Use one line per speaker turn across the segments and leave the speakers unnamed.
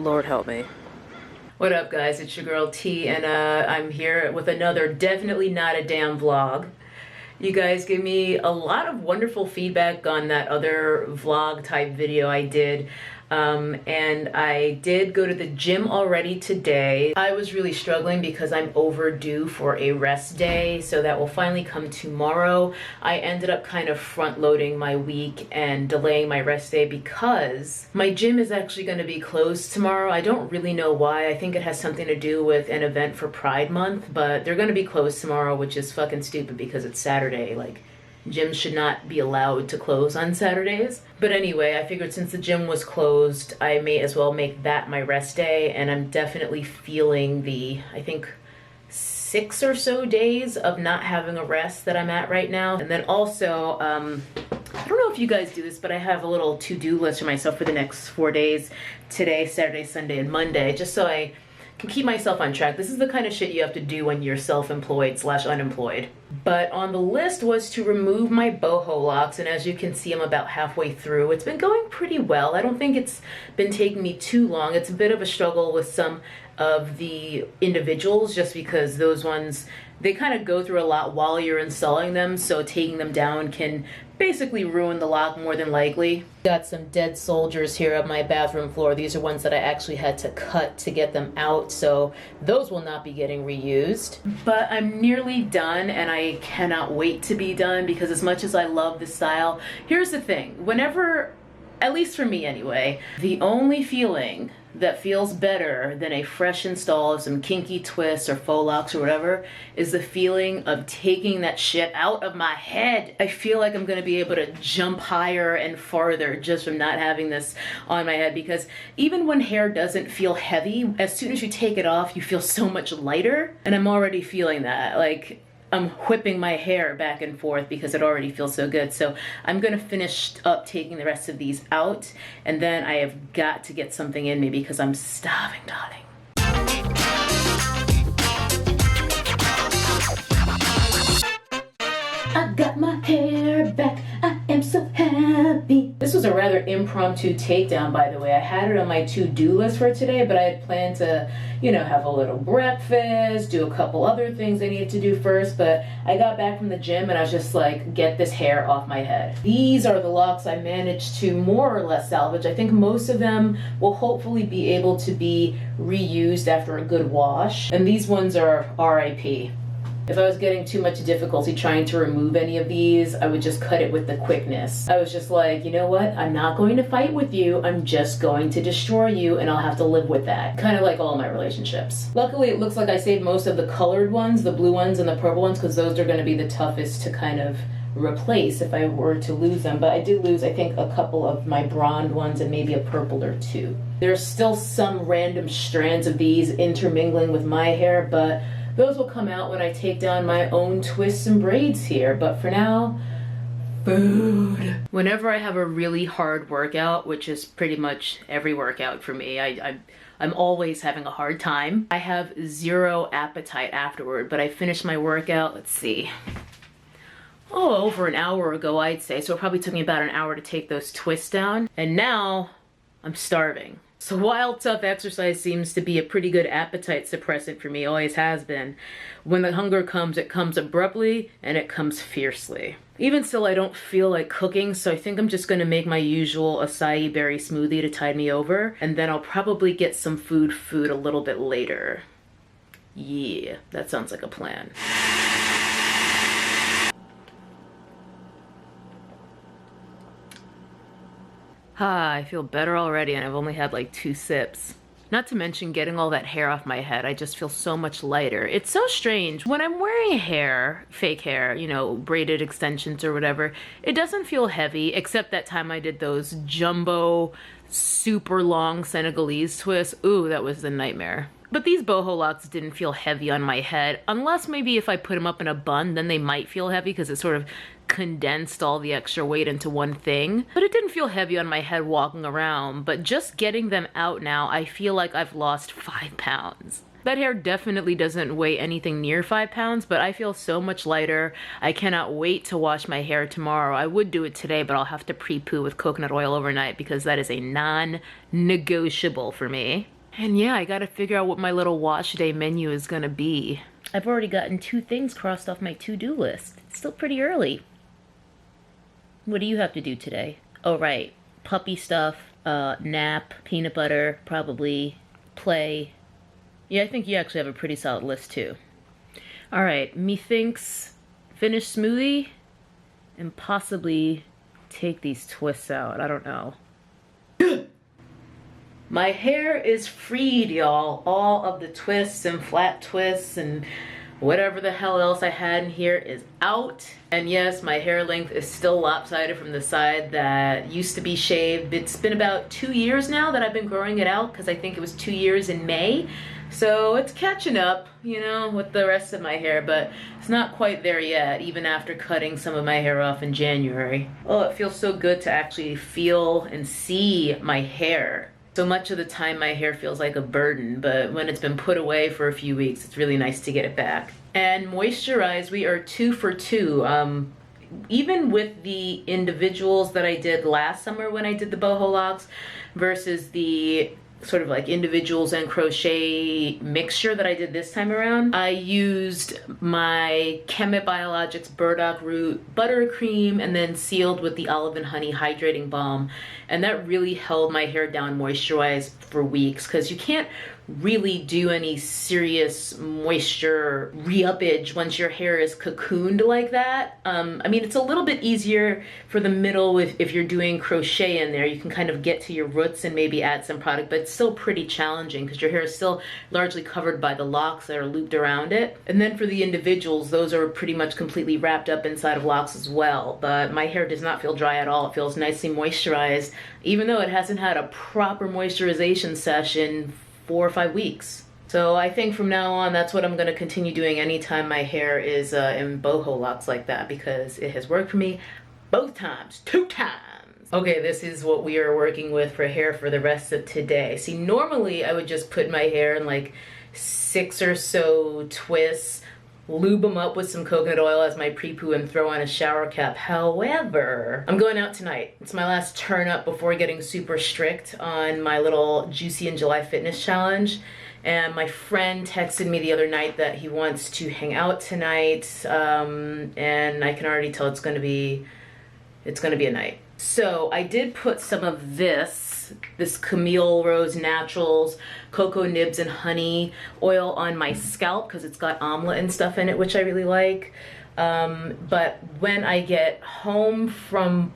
Lord help me. What up, guys? It's your girl T, and I'm here with another definitely not a damn vlog. You guys gave me a lot of wonderful feedback on that other vlog type video I did. And I did go to the gym already today. I was really struggling because I'm overdue for a rest day, so that will finally come tomorrow. I ended up kind of front loading my week and delaying my rest day because my gym is actually going to be closed tomorrow. I don't really know why. I think it has something to do with an event for Pride Month, but they're going to be closed tomorrow, which is fucking stupid because it's Saturday. Like, gyms should not be allowed to close on Saturdays. But anyway, I figured since the gym was closed, I may as well make that my rest day, and I'm definitely feeling the, I think, 6 or so days of not having a rest that I'm at right now. And then also, I don't know if you guys do this, but I have a little to-do list for myself for the next 4 days. Today, Saturday, Sunday, and Monday, just so I can keep myself on track. This is the kind of shit you have to do when you're self-employed / unemployed. But on the list was to remove my boho locks, and as you can see, I'm about halfway through. It's been going pretty well. I don't think it's been taking me too long. It's a bit of a struggle with some of the individuals just because those ones, they kind of go through a lot while you're installing them, so taking them down can basically ruin the lock more than likely. Got some dead soldiers here on my bathroom floor. These are ones that I actually had to cut to get them out, so those will not be getting reused. But I'm nearly done, and I cannot wait to be done because as much as I love the style, here's the thing. Whenever, at least for me anyway, the only feeling that feels better than a fresh install of some kinky twists or faux locks or whatever is the feeling of taking that shit out of my head. I feel like I'm gonna be able to jump higher and farther just from not having this on my head, because even when hair doesn't feel heavy, as soon as you take it off, you feel so much lighter, and I'm already feeling that. Like, I'm whipping my hair back and forth because it already feels so good. So I'm gonna finish up taking the rest of these out, and then I have got to get something in me because I'm starving, darling. I got my hair back, I am so happy. This was a rather impromptu takedown, by the way. I had it on my to-do list for today, but I had planned to, you know, have a little breakfast, do a couple other things I needed to do first, but I got back from the gym and I was just like, get this hair off my head. These are the locks I managed to more or less salvage. I think most of them will hopefully be able to be reused after a good wash, and these ones are RIP. If I was getting too much difficulty trying to remove any of these, I would just cut it with the quickness. I was just like, you know what? I'm not going to fight with you. I'm just going to destroy you, and I'll have to live with that. Kind of like all my relationships. Luckily, it looks like I saved most of the colored ones, the blue ones and the purple ones, because those are going to be the toughest to kind of replace if I were to lose them. But I did lose, I think, a couple of my blonde ones and maybe a purple or two. There's still some random strands of these intermingling with my hair, but those will come out when I take down my own twists and braids here. But for now, food. Whenever I have a really hard workout, which is pretty much every workout for me, I'm always having a hard time. I have zero appetite afterward, but I finished my workout, let's see, over an hour ago, I'd say. So it probably took me about an hour to take those twists down. And now I'm starving. So while tough exercise seems to be a pretty good appetite suppressant for me, always has been, when the hunger comes, it comes abruptly and it comes fiercely. Even still, I don't feel like cooking, so I think I'm just gonna make my usual acai berry smoothie to tide me over, and then I'll probably get some food a little bit later. Yeah, that sounds like a plan. I feel better already, and I've only had like 2 sips. Not to mention getting all that hair off my head. I just feel so much lighter. It's so strange. When I'm wearing hair, fake hair, you know, braided extensions or whatever, it doesn't feel heavy, except that time I did those jumbo, super long Senegalese twists. Ooh, that was the nightmare. But these boho locks didn't feel heavy on my head, unless maybe if I put them up in a bun, then they might feel heavy because it sort of condensed all the extra weight into one thing. But it didn't feel heavy on my head walking around, but just getting them out now, I feel like I've lost 5 pounds. That hair definitely doesn't weigh anything near 5 pounds, but I feel so much lighter. I cannot wait to wash my hair tomorrow. I would do it today, but I'll have to pre-poo with coconut oil overnight because that is a non-negotiable for me. And yeah, I gotta figure out what my little wash day menu is gonna be. I've already gotten 2 things crossed off my to-do list. It's still pretty early. What do you have to do today? Oh, right. Puppy stuff, nap, peanut butter, probably, play. Yeah, I think you actually have a pretty solid list too. All right, methinks finish smoothie and possibly take these twists out. I don't know. My hair is freed, y'all. All of the twists and flat twists and whatever the hell else I had in here is out. And yes, my hair length is still lopsided from the side that used to be shaved. It's been about 2 years now that I've been growing it out, because I think it was 2 years in May. So it's catching up, you know, with the rest of my hair, but it's not quite there yet, even after cutting some of my hair off in January. Oh, it feels so good to actually feel and see my hair. So much of the time my hair feels like a burden, but when it's been put away for a few weeks, it's really nice to get it back. And moisturize, we are 2 for 2. Even with the individuals that I did last summer when I did the boho locks versus the sort of like individuals and crochet mixture that I did this time around, I used my Kemet Biologics burdock root buttercream and then sealed with the olive and honey hydrating balm, and that really held my hair down moisture-wise for weeks, because you can't really do any serious moisture re-uppage once your hair is cocooned like that. I mean, it's a little bit easier for the middle if you're doing crochet in there. You can kind of get to your roots and maybe add some product, but it's still pretty challenging because your hair is still largely covered by the locks that are looped around it. And then for the individuals, those are pretty much completely wrapped up inside of locks as well. But my hair does not feel dry at all. It feels nicely moisturized, even though it hasn't had a proper moisturization session 4 or 5 weeks. So I think from now on, that's what I'm going to continue doing anytime my hair is in boho locks like that, because it has worked for me both times, 2 times. Okay, this is what we are working with for hair for the rest of today. See, normally I would just put my hair in like 6 or so twists, lube them up with some coconut oil as my pre-poo, and throw on a shower cap. However, I'm going out tonight. It's my last turn up before getting super strict on my little Juicy in July fitness challenge. And my friend texted me the other night that he wants to hang out tonight, and I can already tell it's gonna be a night. So I did put some of this Camille Rose Naturals cocoa nibs and honey oil on my scalp because it's got amla and stuff in it, which I really like. But when I get home from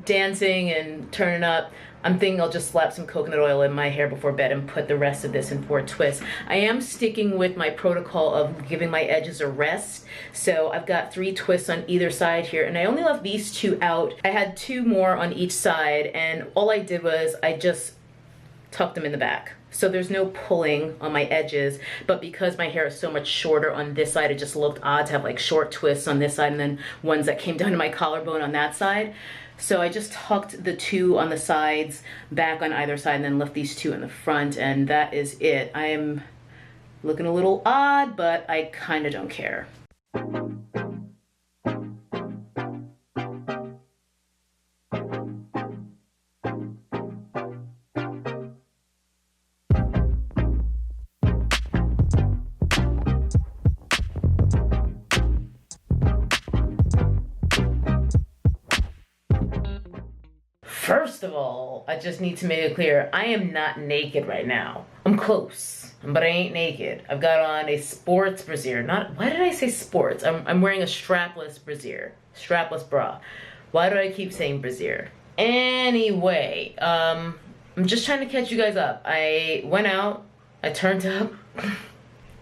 dancing and turning up, I'm thinking I'll just slap some coconut oil in my hair before bed and put the rest of this in 4 twists. I am sticking with my protocol of giving my edges a rest. So I've got 3 twists on either side here, and I only left these 2 out. I had 2 more on each side, and all I did was I just tucked them in the back. So there's no pulling on my edges, but because my hair is so much shorter on this side, it just looked odd to have like short twists on this side and then ones that came down to my collarbone on that side. So I just tucked the 2 on the sides back on either side and then left these 2 in the front, and that is it. I am looking a little odd, but I kind of don't care. First of all, I just need to make it clear, I am not naked right now. I'm close, but I ain't naked. I've got on a sports brassiere. Why did I say sports? I'm wearing a strapless brassiere, strapless bra. Why do I keep saying brassiere? Anyway, I'm just trying to catch you guys up. I went out, I turned up.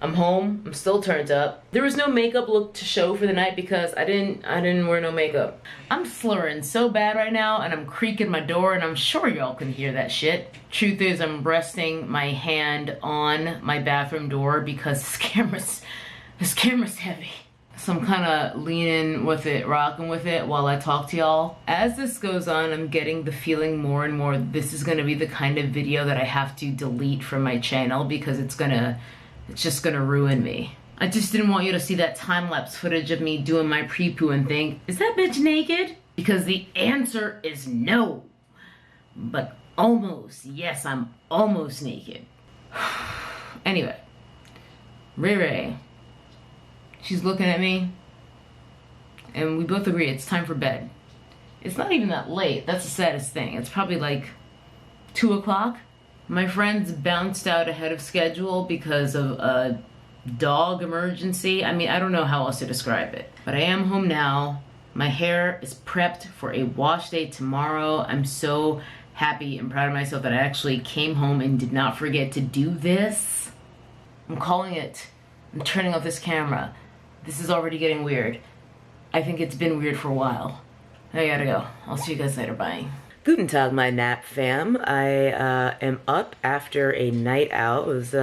I'm home, I'm still turned up. There was no makeup look to show for the night because I didn't wear no makeup. I'm slurring so bad right now, and I'm creaking my door, and I'm sure y'all can hear that shit. Truth is, I'm resting my hand on my bathroom door because this camera's heavy. So I'm kind of leaning with it, rocking with it while I talk to y'all. As this goes on, I'm getting the feeling more and more this is gonna be the kind of video that I have to delete from my channel because it's just gonna ruin me. I just didn't want you to see that time-lapse footage of me doing my pre-poo and think, is that bitch naked? Because the answer is no. But Almost. Yes, I'm almost naked. Anyway, Ray Ray, she's looking at me, and we both agree it's time for bed. It's not even that late. That's the saddest thing. It's probably like 2 o'clock. My friends bounced out ahead of schedule because of a dog emergency. I mean, I don't know how else to describe it. But I am home now. My hair is prepped for a wash day tomorrow. I'm so happy and proud of myself that I actually came home and did not forget to do this. I'm calling it. I'm turning off this camera. This is already getting weird. I think it's been weird for a while. I gotta go. I'll see you guys later. Bye. Guten Tag, my nap fam. I am up after a night out. It was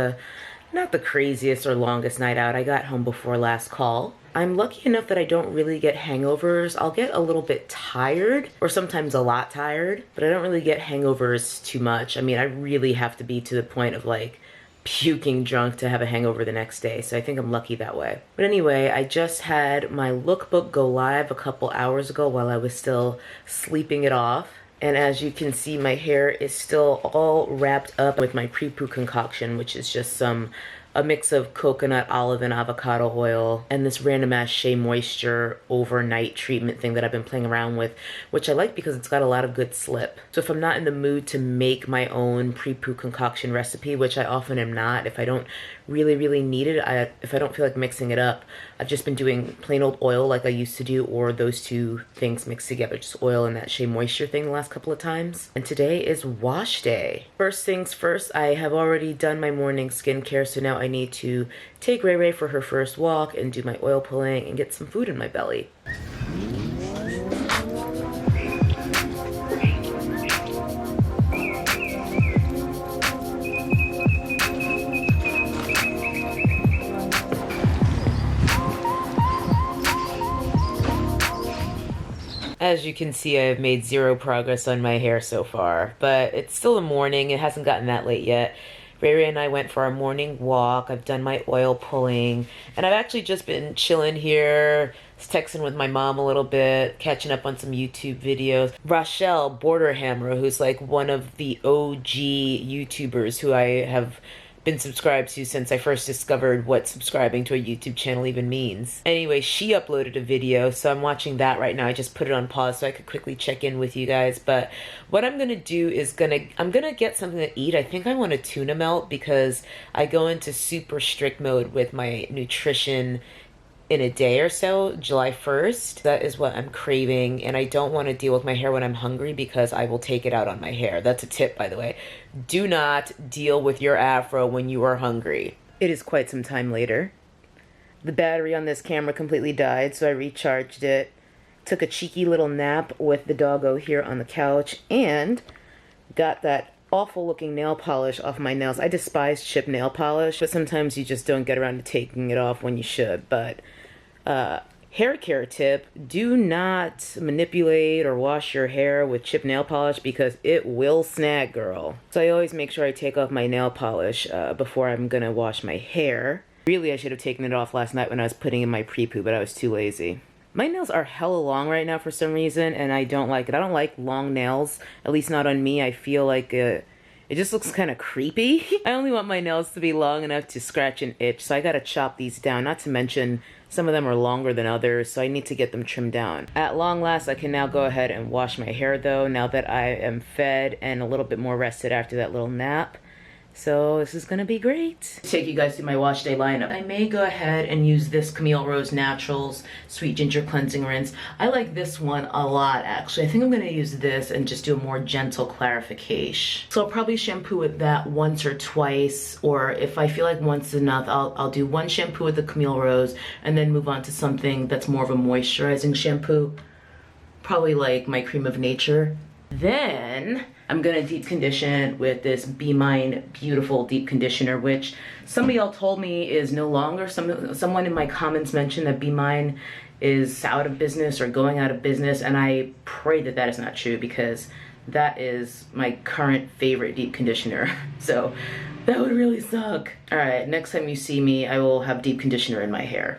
not the craziest or longest night out. I got home before last call. I'm lucky enough that I don't really get hangovers. I'll get a little bit tired, or sometimes a lot tired, but I don't really get hangovers too much. I mean, I really have to be to the point of like puking drunk to have a hangover the next day, so I think I'm lucky that way. But anyway, I just had my lookbook go live a couple hours ago while I was still sleeping it off. And as you can see, my hair is still all wrapped up with my pre-poo concoction, which is just a mix of coconut, olive, and avocado oil, and this random ass Shea Moisture overnight treatment thing that I've been playing around with, which I like because it's got a lot of good slip. So if I'm not in the mood to make my own pre-poo concoction recipe, which I often am not, if I don't really need it, if I don't feel like mixing it up, I've just been doing plain old oil like I used to do, or those two things mixed together, just oil and that Shea Moisture thing the last couple of times. And today is wash day. First things first, I have already done my morning skincare, so now I need to take Ray Ray for her first walk and do my oil pulling and get some food in my belly. As you can see, I've made zero progress on my hair so far, but it's still the morning. It hasn't gotten that late yet. Ray Ray and I went for our morning walk. I've done my oil pulling, and I've actually just been chilling here, texting with my mom a little bit, catching up on some YouTube videos. Rochelle Borderhammer, who's like one of the OG YouTubers who I have been subscribed to since I first discovered what subscribing to a YouTube channel even means. Anyway, she uploaded a video, so I'm watching that right now. I just put it on pause so I could quickly check in with you guys. But what I'm gonna do is I'm gonna get something to eat. I think I want a tuna melt because I go into super strict mode with my nutrition in a day or so, July 1st. That is what I'm craving, and I don't want to deal with my hair when I'm hungry because I will take it out on my hair. That's a tip, by the way. Do not deal with your afro when you are hungry. It is quite some time later. The battery on this camera completely died, so I recharged it. Took a cheeky little nap with the doggo here on the couch, and got that awful looking nail polish off my nails. I despise chip nail polish, but sometimes you just don't get around to taking it off when you should. But hair care tip, do not manipulate or wash your hair with chip nail polish because it will snag, girl. So I always make sure I take off my nail polish before I'm gonna wash my hair. Really, I should have taken it off last night when I was putting in my pre-poo, but I was too lazy. My nails are hella long right now for some reason, and I don't like it. I don't like long nails, at least not on me. I feel like it just looks kind of creepy. I only want my nails to be long enough to scratch and itch, so I gotta chop these down. Not to mention, some of them are longer than others, so I need to get them trimmed down. At long last, I can now go ahead and wash my hair though, now that I am fed and a little bit more rested after that little nap. So this is gonna be great. Take you guys through my wash day lineup. I may go ahead and use this Camille Rose Naturals Sweet Ginger Cleansing Rinse. I like this one a lot, actually. I think I'm gonna use this and just do a more gentle clarification. So I'll probably shampoo with that once or twice, or if I feel like once is enough, I'll do one shampoo with the Camille Rose and then move on to something that's more of a moisturizing shampoo. Probably like my Cream of Nature. Then I'm gonna deep condition with this Be Mine Beautiful Deep Conditioner, which some of y'all told me is no longer. Someone in my comments mentioned that Be Mine is out of business or going out of business, and I pray that that is not true because that is my current favorite deep conditioner. So that would really suck. All right, next time you see me, I will have deep conditioner in my hair.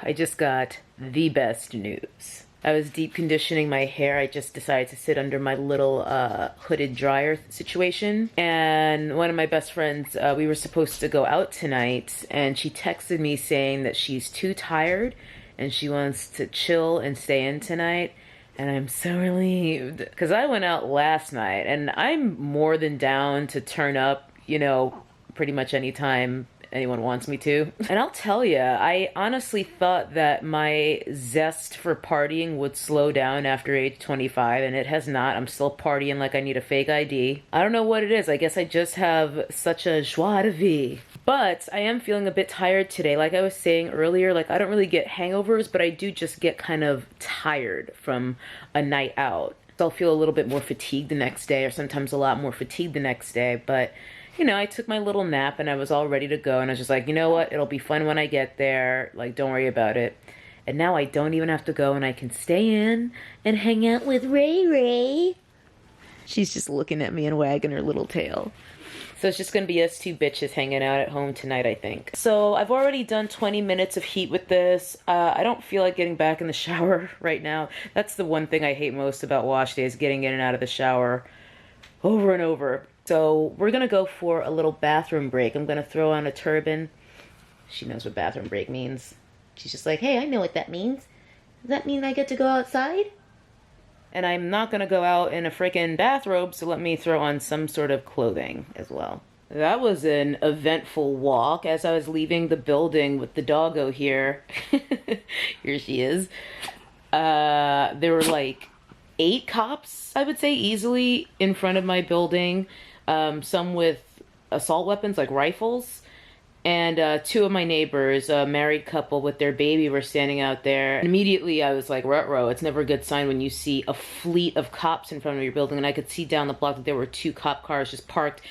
I just got the best news. I was deep conditioning my hair. I just decided to sit under my little hooded dryer situation. And one of my best friends, we were supposed to go out tonight, and she texted me saying that she's too tired and she wants to chill and stay in tonight. And I'm so relieved because I went out last night and I'm more than down to turn up, you know, pretty much anytime anyone wants me to. And I'll tell you, I honestly thought that my zest for partying would slow down after age 25, and it has not. I'm still partying like I need a fake ID. I don't know what it is. I guess I just have such a joie de vivre. But I am feeling a bit tired today. Like I was saying earlier, like I don't really get hangovers, but I do just get kind of tired from a night out. So I'll feel a little bit more fatigued the next day, or sometimes a lot more fatigued the next day. But you know, I took my little nap and I was all ready to go, and I was just like, you know what, it'll be fun when I get there, like don't worry about it. And now I don't even have to go, and I can stay in and hang out with Ray Ray. She's just looking at me and wagging her little tail. So it's just gonna be us two bitches hanging out at home tonight, I think. So I've already done 20 minutes of heat with this. I don't feel like getting back in the shower right now. That's the one thing I hate most about wash days, getting in and out of the shower over and over. So we're gonna go for a little bathroom break. I'm gonna throw on a turban. She knows what bathroom break means. She's just like, hey, I know what that means. Does that mean I get to go outside? And I'm not gonna go out in a freaking bathrobe, so let me throw on some sort of clothing as well. That was an eventful walk as I was leaving the building with the doggo here. Here she is. There were like 8 cops, I would say, easily in front of my building. Some with assault weapons like rifles, and 2 of my neighbors, a married couple with their baby, were standing out there. And immediately I was like, ruh-roh, it's never a good sign when you see a fleet of cops in front of your building. And I could see down the block that there were 2 cop cars just parked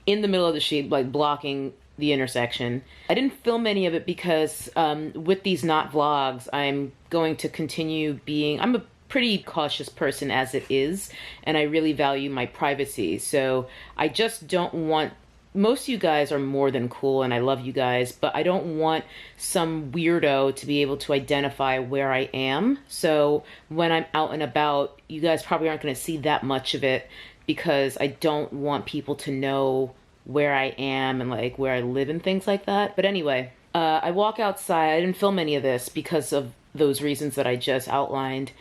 in the middle of the street, like blocking the intersection. I didn't film any of it because with these not vlogs, I'm going to continue being, I'm a pretty cautious person as it is, and I really value my privacy. So I just don't want, most of you guys are more than cool and I love you guys, but I don't want some weirdo to be able to identify where I am. So when I'm out and about, you guys probably aren't going to see that much of it because I don't want people to know where I am and like where I live and things like that. But anyway, I walk outside. I didn't film any of this because of those reasons that I just outlined.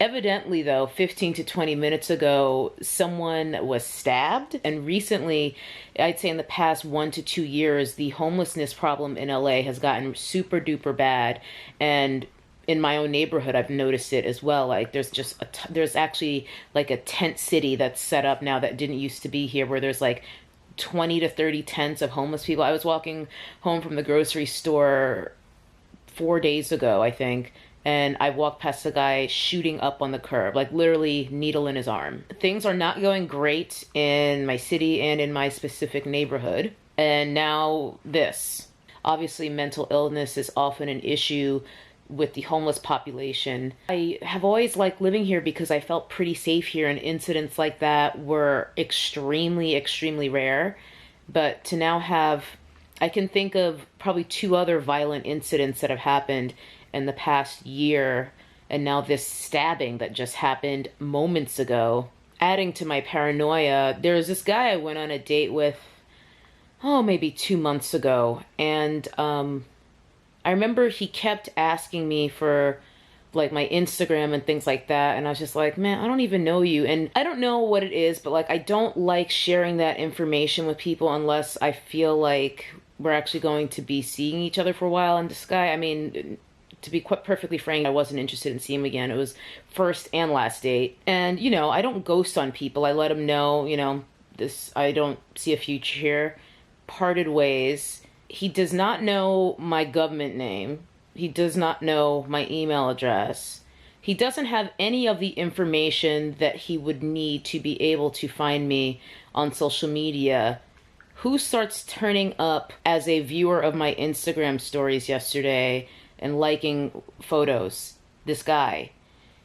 Evidently, though, 15 to 20 minutes ago, someone was stabbed. And recently, I'd say in the past 1 to 2 years, the homelessness problem in LA has gotten super duper bad. And in my own neighborhood, I've noticed it as well. Like there's just, there's actually like a tent city that's set up now that didn't used to be here, where there's like 20 to 30 tents of homeless people. I was walking home from the grocery store 4 days ago, I think, and I walked past a guy shooting up on the curb, like literally needle in his arm. Things are not going great in my city and in my specific neighborhood. And now this. Obviously, mental illness is often an issue with the homeless population. I have always liked living here because I felt pretty safe here, and incidents like that were extremely, extremely rare. But to now have, I can think of probably 2 other violent incidents that have happened in the past year, and now this stabbing that just happened moments ago. Adding to my paranoia, there was this guy I went on a date with, maybe 2 months ago, and I remember he kept asking me for like my Instagram and things like that, and I was just like, man, I don't even know you, and I don't know what it is, but like I don't like sharing that information with people unless I feel like we're actually going to be seeing each other for a while. And this guy, I mean, to be quite perfectly frank, I wasn't interested in seeing him again. It was first and last date. And, you know, I don't ghost on people. I let them know, you know, this, I don't see a future here. Parted ways. He does not know my government name. He does not know my email address. He doesn't have any of the information that he would need to be able to find me on social media. Who starts turning up as a viewer of my Instagram stories yesterday and liking photos? This guy.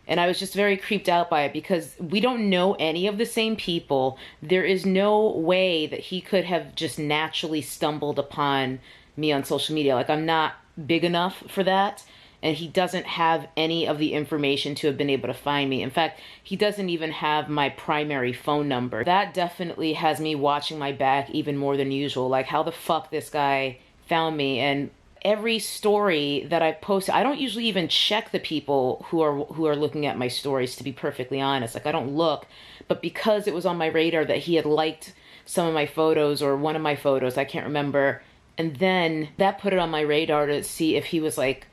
And I was just very creeped out by it because we don't know any of the same people. There is no way that he could have just naturally stumbled upon me on social media. Like, I'm not big enough for that. and he doesn't have any of the information to have been able to find me. In fact, he doesn't even have my primary phone number. That definitely has me watching my back even more than usual. Like, how the fuck this guy found me. And every story that I post, I don't usually even check the people who are looking at my stories, to be perfectly honest. Like, I don't look, but because it was on my radar that he had liked some of my photos or one of my photos, I can't remember, and then that put it on my radar to see if he was like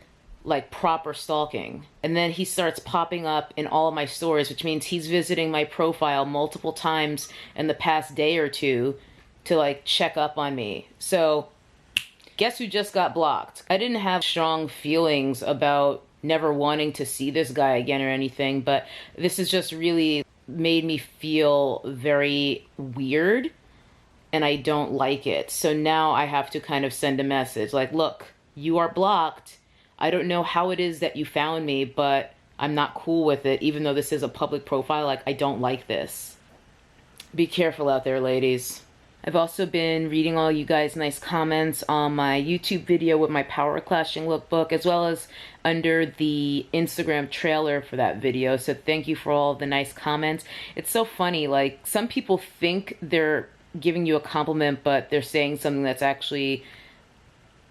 proper stalking. And then he starts popping up in all of my stories, which means he's visiting my profile multiple times in the past day or two to like check up on me. So guess who just got blocked? I didn't have strong feelings about never wanting to see this guy again or anything, but this has just really made me feel very weird, and I don't like it. So now I have to kind of send a message like, look, you are blocked. I don't know how it is that you found me, but I'm not cool with it, even though this is a public profile. Like, I don't like this. Be careful out there, ladies. I've also been reading all you guys' nice comments on my YouTube video with my power clashing lookbook, as well as under the Instagram trailer for that video. So thank you for all the nice comments. It's so funny, like, some people think they're giving you a compliment, but they're saying something that's actually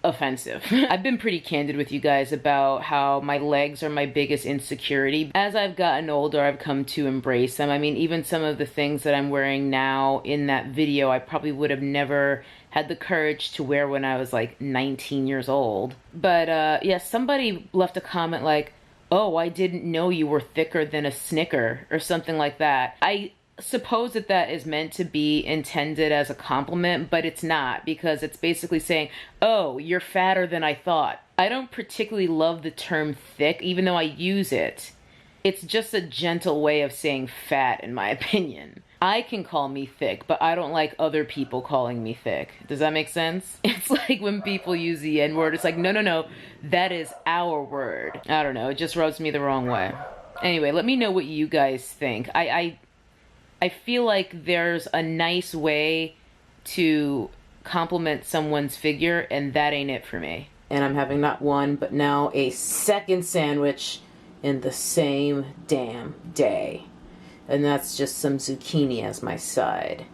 offensive. I've been pretty candid with you guys about how my legs are my biggest insecurity. As I've gotten older, I've come to embrace them. I mean, even some of the things that I'm wearing now in that video, I probably would have never had the courage to wear when I was like 19 years old. But yeah, somebody left a comment like, oh, I didn't know you were thicker than a Snicker, or something like that. I suppose that is meant to be intended as a compliment, but it's not, because it's basically saying, oh, you're fatter than I thought. I don't particularly love the term thick, even though I use it. It's just a gentle way of saying fat, in my opinion. I can call me thick, but I don't like other people calling me thick. Does that make sense? It's like when people use the N-word, it's like, no, that is our word. I don't know, it just rubs me the wrong way. Anyway, let me know what you guys think. I feel like there's a nice way to compliment someone's figure, and that ain't it for me. And I'm having not one, but now a second sandwich in the same damn day. And that's just some zucchini as my side.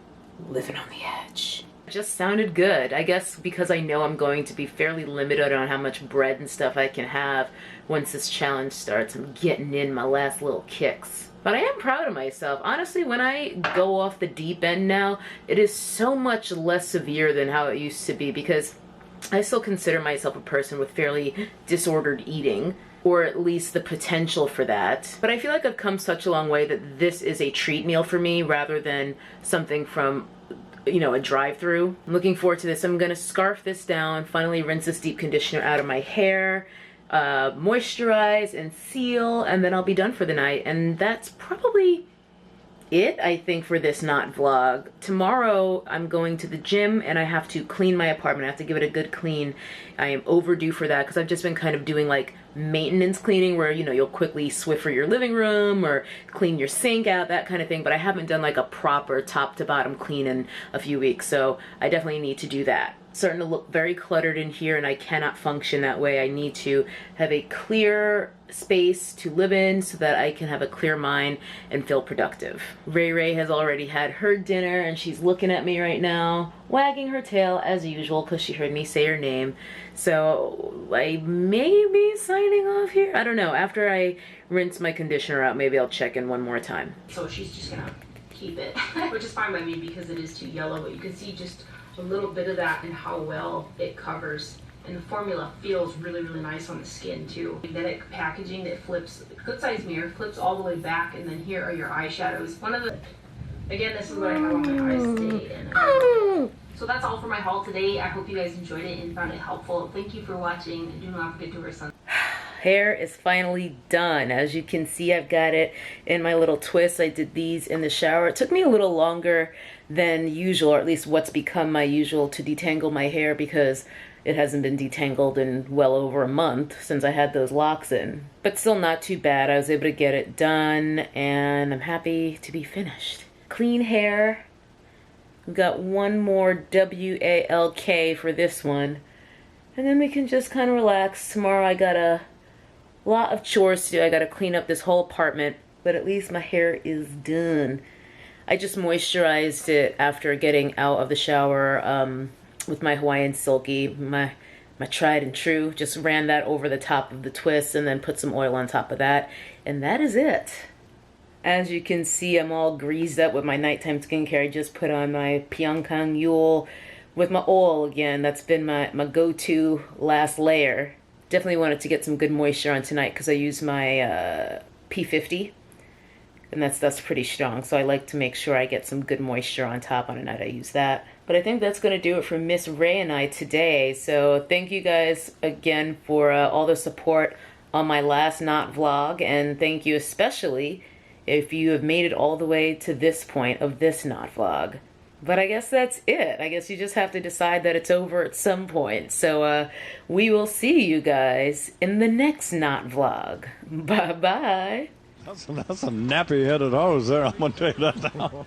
Living on the edge. It just sounded good. I guess because I know I'm going to be fairly limited on how much bread and stuff I can have once this challenge starts. I'm getting in my last little kicks. But I am proud of myself. Honestly, when I go off the deep end now, it is so much less severe than how it used to be, because I still consider myself a person with fairly disordered eating, or at least the potential for that. But I feel like I've come such a long way that this is a treat meal for me rather than something from, you know, a drive-through. I'm looking forward to this. I'm gonna scarf this down, finally rinse this deep conditioner out of my hair, moisturize and seal, and then I'll be done for the night. And that's probably it, I think, for this not vlog. Tomorrow I'm going to the gym and I have to clean my apartment. I have to give it a good clean. I am overdue for that because I've just been kind of doing like maintenance cleaning where, you know, you'll quickly Swiffer your living room or clean your sink out, that kind of thing, but I haven't done like a proper top to bottom clean in a few weeks, so I definitely need to do that. Starting to look very cluttered in here and I cannot function that way. I need to have a clear space to live in so that I can have a clear mind and feel productive. Ray Ray has already had her dinner and she's looking at me right now, wagging her tail as usual because she heard me say her name. So I may be signing off here. I don't know. After I rinse my conditioner out, maybe I'll check in one more time.
So she's just gonna keep it, which is fine by me because it is too yellow, but you can see just a little bit of that and how well it covers. And the formula feels really, really nice on the skin too. Magnetic packaging that flips, good size mirror, flips all the way back, and then here are your eyeshadows. One of the, again, this is what I have on my eyes today. And so that's all for my haul today. I hope you guys enjoyed it and found it helpful. Thank you for watching. Do not forget to wear sun.
Hair is finally done. As you can see, I've got it in my little twist. I did these in the shower. It took me a little longer than usual, or at least what's become my usual, to detangle my hair because it hasn't been detangled in well over a month since I had those locks in. But still not too bad. I was able to get it done and I'm happy to be finished. Clean hair. We've got one more WALK for this one. And then we can just kind of relax. Tomorrow I got a a lot of chores to do. I gotta clean up this whole apartment, but at least my hair is done. I just moisturized it after getting out of the shower with my Hawaiian Silky, my tried and true. Just ran that over the top of the twist and then put some oil on top of that. And that is it. As you can see, I'm all greased up with my nighttime skincare. I just put on my Pyeongkang Yule with my oil again. That's been my go-to last layer. Definitely wanted to get some good moisture on tonight because I use my P50. And that's pretty strong. So I like to make sure I get some good moisture on top on a night I use that. But I think that's going to do it for Miss Ray and I today. So thank you guys again for all the support on my last Knot vlog. And thank you especially if you have made it all the way to this point of this Knot vlog. But I guess that's it. I guess you just have to decide that it's over at some point. So we will see you guys in the next Knot vlog. Bye-bye.
That's a nappy-headed hose there, I'm going to tell you that now.